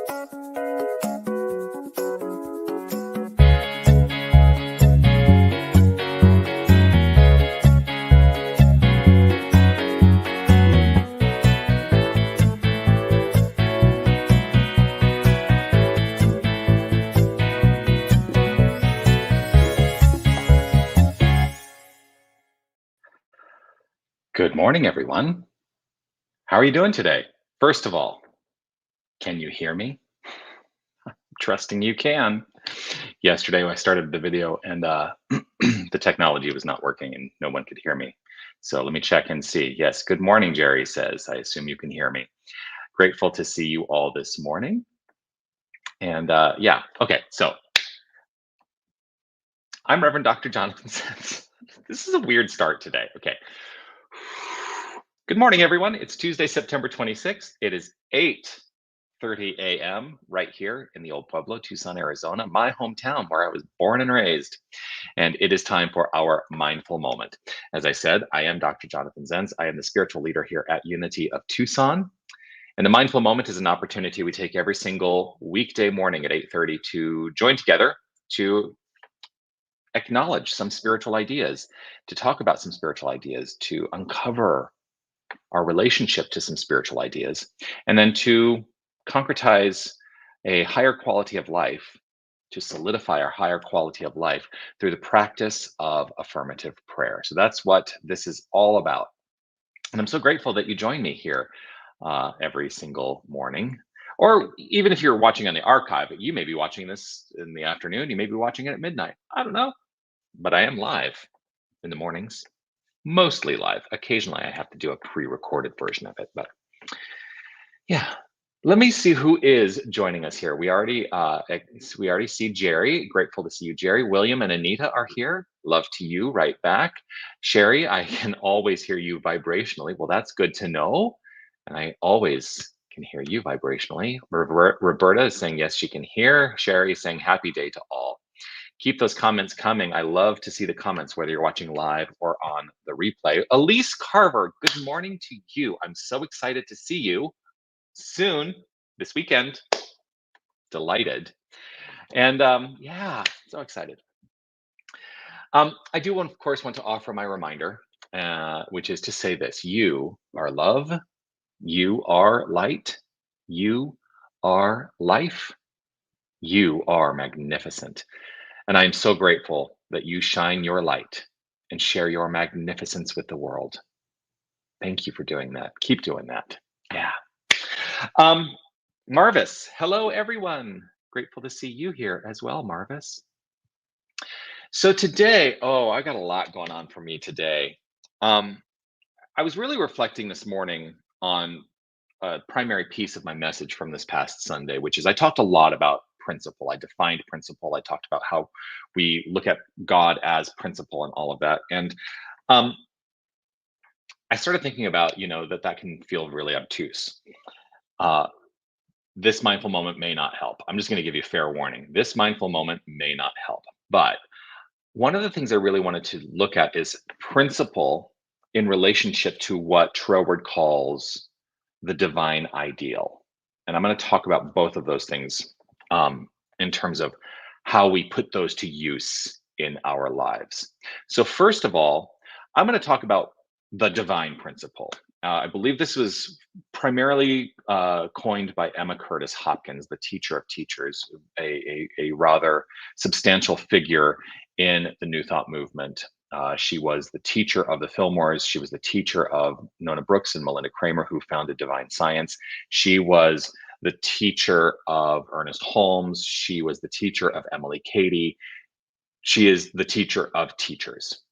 Good morning, everyone. How are you doing today? First of all, can you hear me? Trusting you can. Yesterday, I started the video and the technology was not working and no one could hear me. So let me check and see. Yes, good morning, Jerry says. I assume you can hear me. Grateful to see you all this morning. And yeah, okay, so I'm Reverend Dr. Jonathan Zenz. This is a weird start today. Okay. Good morning, everyone. It's Tuesday, September 26th. It is 8:30 a.m. right here in the old Pueblo, Tucson, Arizona, my hometown where I was born and raised. And it is time for our mindful moment. As I said, I am Dr. Jonathan Zenz. I am the spiritual leader here at Unity of Tucson. And the mindful moment is an opportunity we take every single weekday morning at 8:30 to join together to acknowledge some spiritual ideas, to talk about some spiritual ideas, to uncover our relationship to some spiritual ideas, and then to concretize a higher quality of life, to solidify our higher quality of life through the practice of affirmative prayer. So that's what this is all about. And I'm so grateful that you join me here every single morning. Or even if you're watching on the archive, you may be watching this in the afternoon, you may be watching it at midnight. I don't know, but I am live in the mornings, mostly live. Occasionally, I have to do a pre-recorded version of it, but yeah. Let me see who is joining us here. We already see Jerry. Grateful to see you, Jerry. William and Anita are here. Love to you right back. Sherry, I can always hear you vibrationally. Well, that's good to know. And I always can hear you vibrationally. Roberta is saying yes, she can hear. Sherry is saying happy day to all. Keep those comments coming. I love to see the comments, whether you're watching live or on the replay. Elise Carver, good morning to you. I'm so excited to see you soon this weekend. Delighted. And yeah, so excited. I do, of course, want to offer my reminder, which is to say this: you are love, you are light, you are life, you are magnificent. And I'm so grateful that you shine your light and share your magnificence with the world. Thank you for doing that. Keep doing that. Yeah. Marvis, hello everyone. Grateful to see you here as well, Marvis. So today, I got a lot going on for me today. I was really reflecting this morning on a primary piece of my message from this past Sunday, which is I talked a lot about principle. I defined principle. I talked about how we look at God as principle and all of that. And I started thinking about, that can feel really obtuse. This mindful moment may not help. I'm just going to give you a fair warning. This mindful moment may not help. But one of the things I really wanted to look at is principle in relationship to what Troward calls the divine ideal. And I'm going to talk about both of those things in terms of how we put those to use in our lives. So, first of all, I'm going to talk about the divine principle. I believe this was primarily coined by Emma Curtis Hopkins, the teacher of teachers, a rather substantial figure in the New Thought movement. She was the teacher of the Fillmores. She was the teacher of Nona Brooks and Melinda Kramer, who founded Divine Science. She was the teacher of Ernest Holmes. She was the teacher of Emily Cady. She is the teacher of teachers.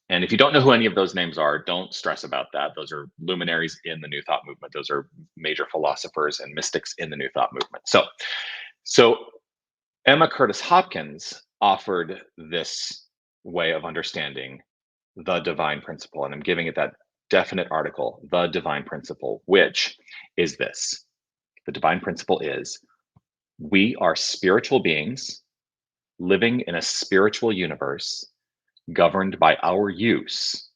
And if you don't know who any of those names are, don't stress about that. Those are luminaries in the New Thought movement. Those are major philosophers and mystics in the New Thought movement. So Emma Curtis Hopkins offered this way of understanding the divine principle, and I'm giving it that definite article, the divine principle, which is this. The divine principle is we are spiritual beings living in a spiritual universe governed by our use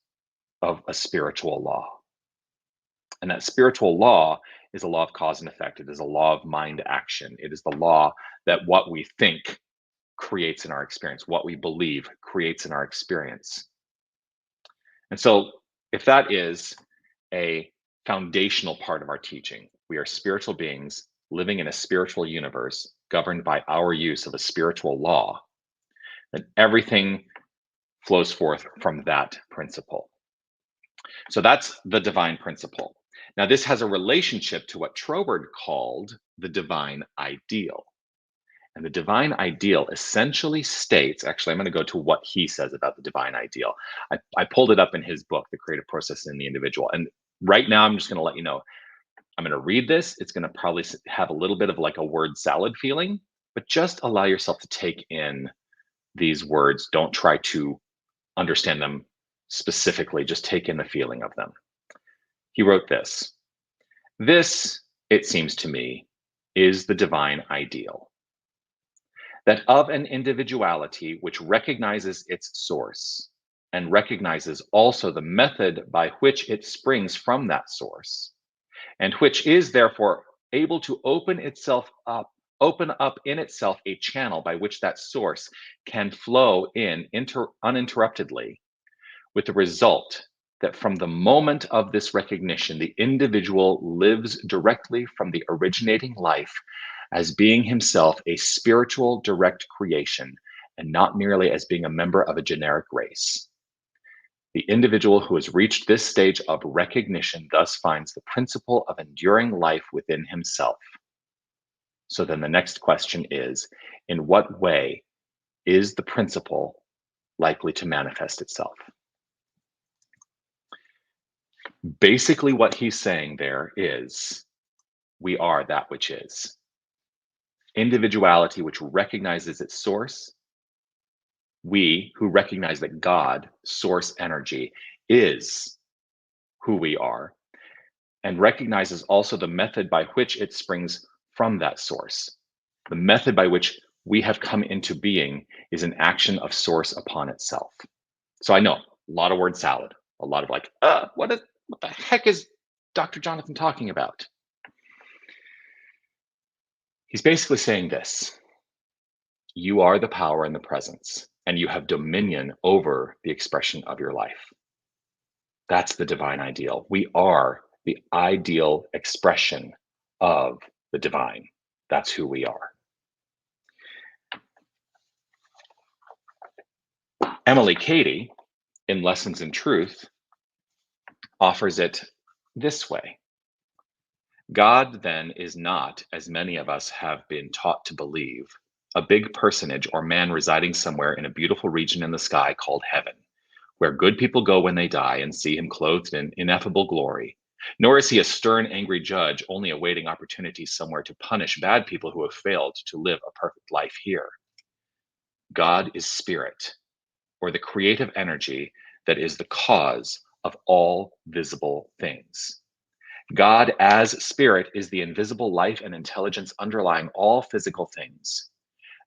of a spiritual law. And that spiritual law is a law of cause and effect. It is a law of mind action. It is the law that what we think creates in our experience, what we believe creates in our experience. And so, if that is a foundational part of our teaching, we are spiritual beings living in a spiritual universe governed by our use of a spiritual law, then everything flows forth from that principle. So that's the divine principle. Now, this has a relationship to what Troward called the divine ideal. And the divine ideal essentially states, actually, I'm going to go to what he says about the divine ideal. I pulled it up in his book, The Creative Process in the Individual. And right now, I'm just going to let you know, I'm going to read this. It's going to probably have a little bit of like a word salad feeling, but just allow yourself to take in these words. Don't try to understand them specifically, just take in the feeling of them. He wrote this. This, it seems to me, is the divine ideal. That of an individuality which recognizes its source and recognizes also the method by which it springs from that source, and which is therefore able to open up in itself a channel by which that source can flow in uninterruptedly, with the result that from the moment of this recognition, the individual lives directly from the originating life as being himself a spiritual direct creation and not merely as being a member of a generic race. The individual who has reached this stage of recognition thus finds the principle of enduring life within himself. So then the next question is, in what way is the principle likely to manifest itself? Basically, what he's saying there is, we are that which is. Individuality which recognizes its source, we who recognize that God, source energy, is who we are, and recognizes also the method by which it springs from that source. The method by which we have come into being is an action of source upon itself. So I know, a lot of word salad, a lot of like, what the heck is Dr. Jonathan talking about? He's basically saying this: you are the power and the presence, and you have dominion over the expression of your life. That's the divine ideal. We are the ideal expression of the divine. That's who we are. Emily Cady, in Lessons in Truth, offers it this way. God, then, is not, as many of us have been taught to believe, a big personage or man residing somewhere in a beautiful region in the sky called heaven, where good people go when they die and see him clothed in ineffable glory. Nor is he a stern, angry judge only awaiting opportunity somewhere to punish bad people who have failed to live a perfect life here. God is spirit, or the creative energy that is the cause of all visible things. God as spirit is the invisible life and intelligence underlying all physical things.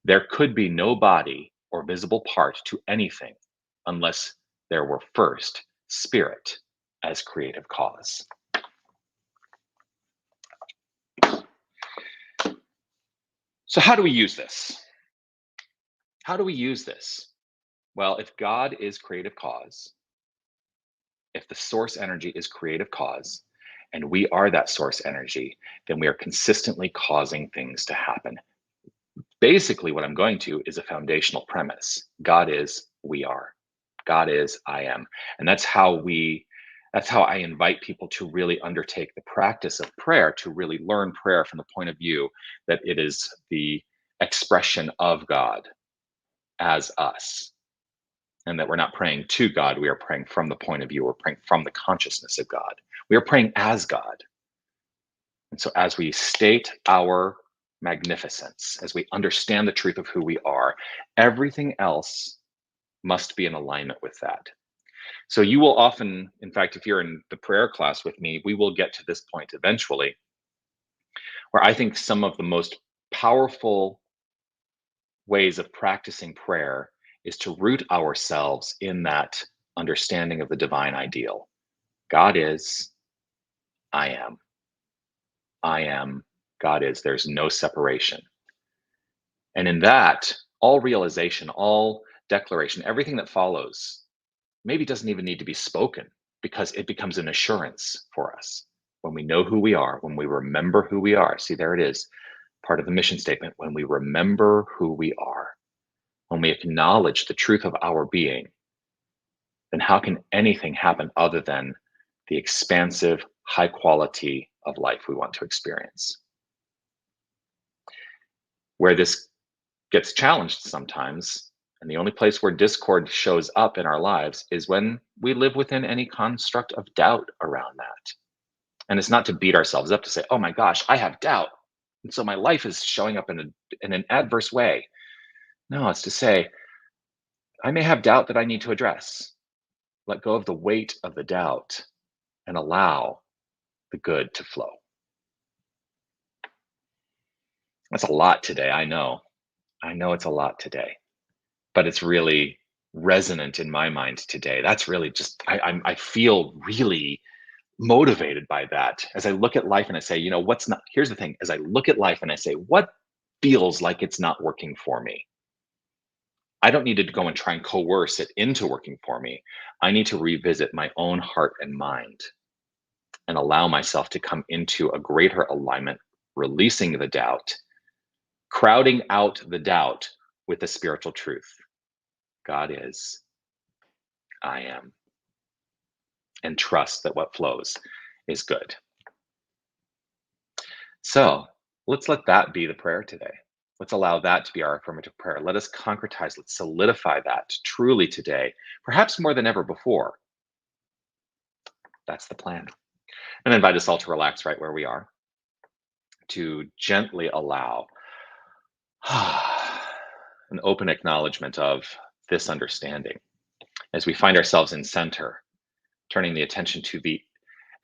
There could be no body or visible part to anything unless there were first spirit as creative cause. So how do we use this? How do we use this? Well, if God is creative cause, if the source energy is creative cause, and we are that source energy, then we are consistently causing things to happen. Basically, what I'm going to is a foundational premise. God is, we are. God is, I am. And that's how I invite people to really undertake the practice of prayer, to really learn prayer from the point of view that it is the expression of God as us. And that we're not praying to God, we are praying from the point of view, we're praying from the consciousness of God. We are praying as God. And so as we state our magnificence, as we understand the truth of who we are, everything else must be in alignment with that. So you will often, in fact, if you're in the prayer class with me, we will get to this point eventually, where I think some of the most powerful ways of practicing prayer is to root ourselves in that understanding of the divine ideal. God is, I am. I am. God is. There's no separation. And in that, all realization, all declaration, everything that follows maybe doesn't even need to be spoken because it becomes an assurance for us. When we know who we are, when we remember who we are, see, there it is, part of the mission statement. When we remember who we are, when we acknowledge the truth of our being, then how can anything happen other than the expansive, high quality of life we want to experience? Where this gets challenged sometimes, and the only place where discord shows up in our lives is when we live within any construct of doubt around that. And it's not to beat ourselves up to say, oh my gosh, I have doubt. And so my life is showing up in an adverse way. No, it's to say, I may have doubt that I need to address. Let go of the weight of the doubt and allow the good to flow. That's a lot today. I know. I know it's a lot today, but it's really resonant in my mind today. That's really just, I feel really motivated by that as I look at life and I say, you know, what's not, here's the thing, as I look at life and I say, what feels like it's not working for me? I don't need to go and try and coerce it into working for me. I need to revisit my own heart and mind and allow myself to come into a greater alignment, releasing the doubt, crowding out the doubt with the spiritual truth. God is, I am, and trust that what flows is good. So let's let that be the prayer today. Let's allow that to be our affirmative prayer. Let us concretize, let's solidify that truly today, perhaps more than ever before. That's the plan. And invite us all to relax right where we are, to gently allow an open acknowledgement of this understanding as we find ourselves in center, turning the attention to the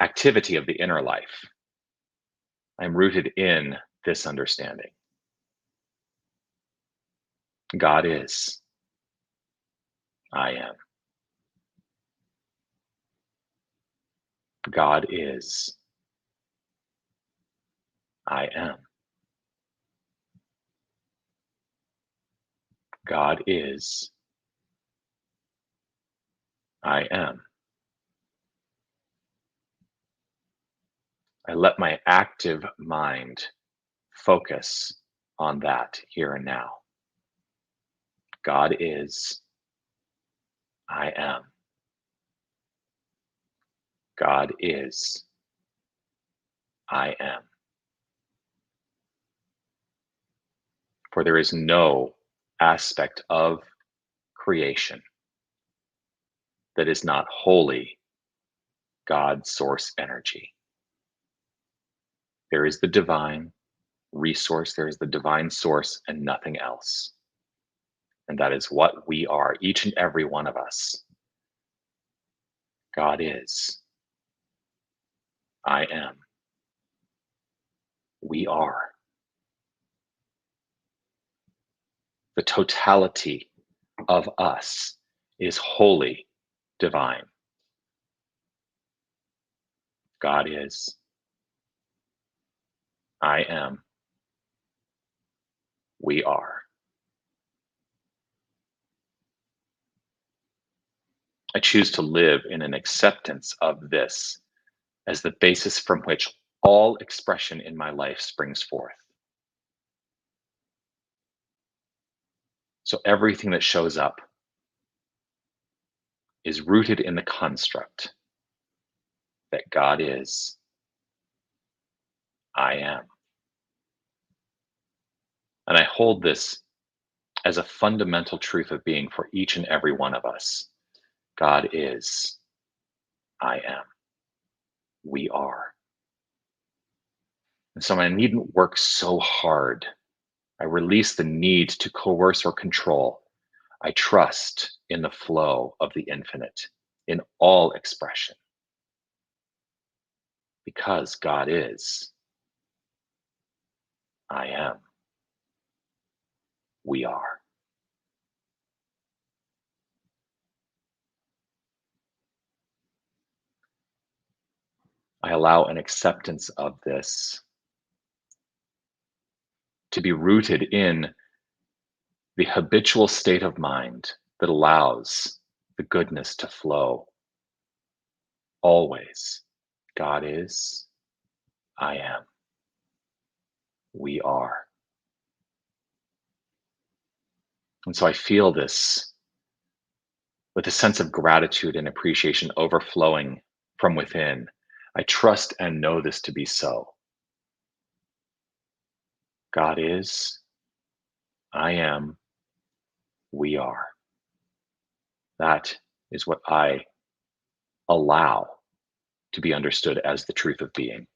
activity of the inner life. I'm rooted in this understanding. God is, I am. God is, I am. God is, I am. I let my active mind focus on that here and now. God is, I am. God is, I am. For there is no aspect of creation that is not wholly God's source energy. There is the divine resource, there is the divine source, and nothing else. And that is what we are, each and every one of us. God is, I am. We are. The totality of us is wholly divine. God is, I am. We are. I choose to live in an acceptance of this as the basis from which all expression in my life springs forth. So everything that shows up is rooted in the construct that God is, I am. And I hold this as a fundamental truth of being for each and every one of us. God is, I am. We are. And so I needn't work so hard. I release the need to coerce or control. I trust in the flow of the infinite in all expression. Because God is, I am. We are. I allow an acceptance of this to be rooted in the habitual state of mind that allows the goodness to flow always. God is, I am, we are. And so I feel this with a sense of gratitude and appreciation overflowing from within. I trust and know this to be so. God is, I am, we are. That is what I allow to be understood as the truth of being.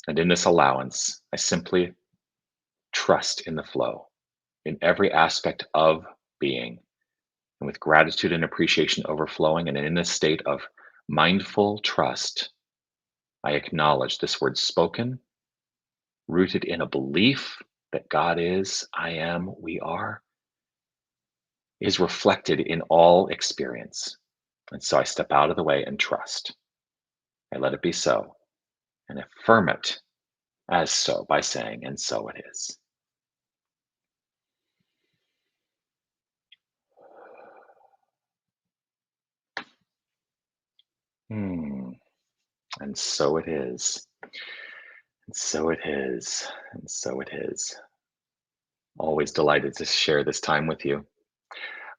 And in this allowance, I simply trust in the flow, in every aspect of being, and with gratitude and appreciation overflowing, and in this state of mindful trust, I acknowledge this word spoken, rooted in a belief that God is, I am, we are, is reflected in all experience. And so I step out of the way and trust. I let it be so and affirm it as so by saying, and so it is. Hmm. And so it is. And so it is. And so it is. Always delighted to share this time with you.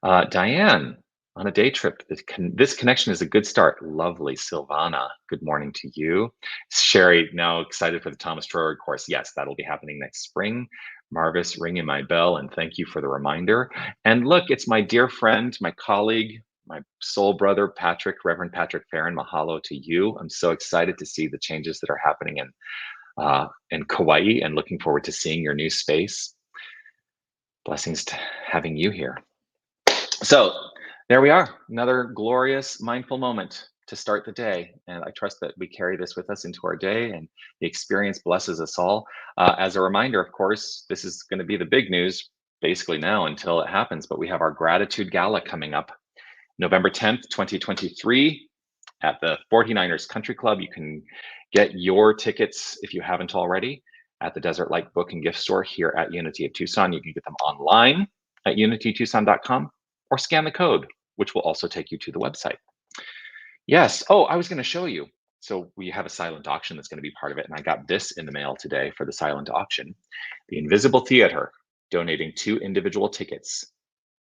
Diane, on a day trip, this connection is a good start. Lovely. Silvana, good morning to you. Sherry, now excited for the Thomas Treuer course. Yes, that'll be happening next spring. Marvis, ringing my bell, and thank you for the reminder. And look, it's my dear friend, my colleague, my soul brother, Patrick, Reverend Patrick Farron. Mahalo to you. I'm so excited to see the changes that are happening in Kauai, and looking forward to seeing your new space. Blessings to having you here. So there we are, another glorious mindful moment to start the day. And I trust that we carry this with us into our day, and the experience blesses us all. As a reminder, of course, this is going to be the big news basically now until it happens, but we have our gratitude gala coming up November 10th, 2023 at the 49ers Country Club. You can get your tickets if you haven't already at the Desert Light Book and Gift Store here at Unity of Tucson. You can get them online at unitytucson.com or scan the code, which will also take you to the website. Yes. Oh, I was going to show you. So we have a silent auction that's going to be part of it. And I got this in the mail today for the silent auction. The Invisible Theater donating 2 individual tickets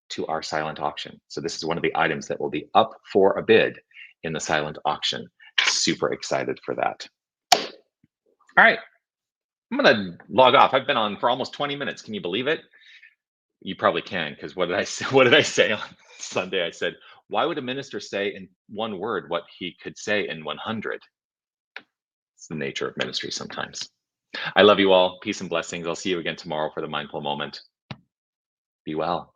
to our silent auction. So this is one of the items that will be up for a bid in the silent auction. Super excited for that. All right. I'm going to log off. I've been on for almost 20 minutes. Can you believe it? You probably can, because what did I say? What did I say on Sunday? I said, why would a minister say in one word what he could say in 100? It's the nature of ministry sometimes. I love you all. Peace and blessings. I'll see you again tomorrow for the mindful moment. Be well.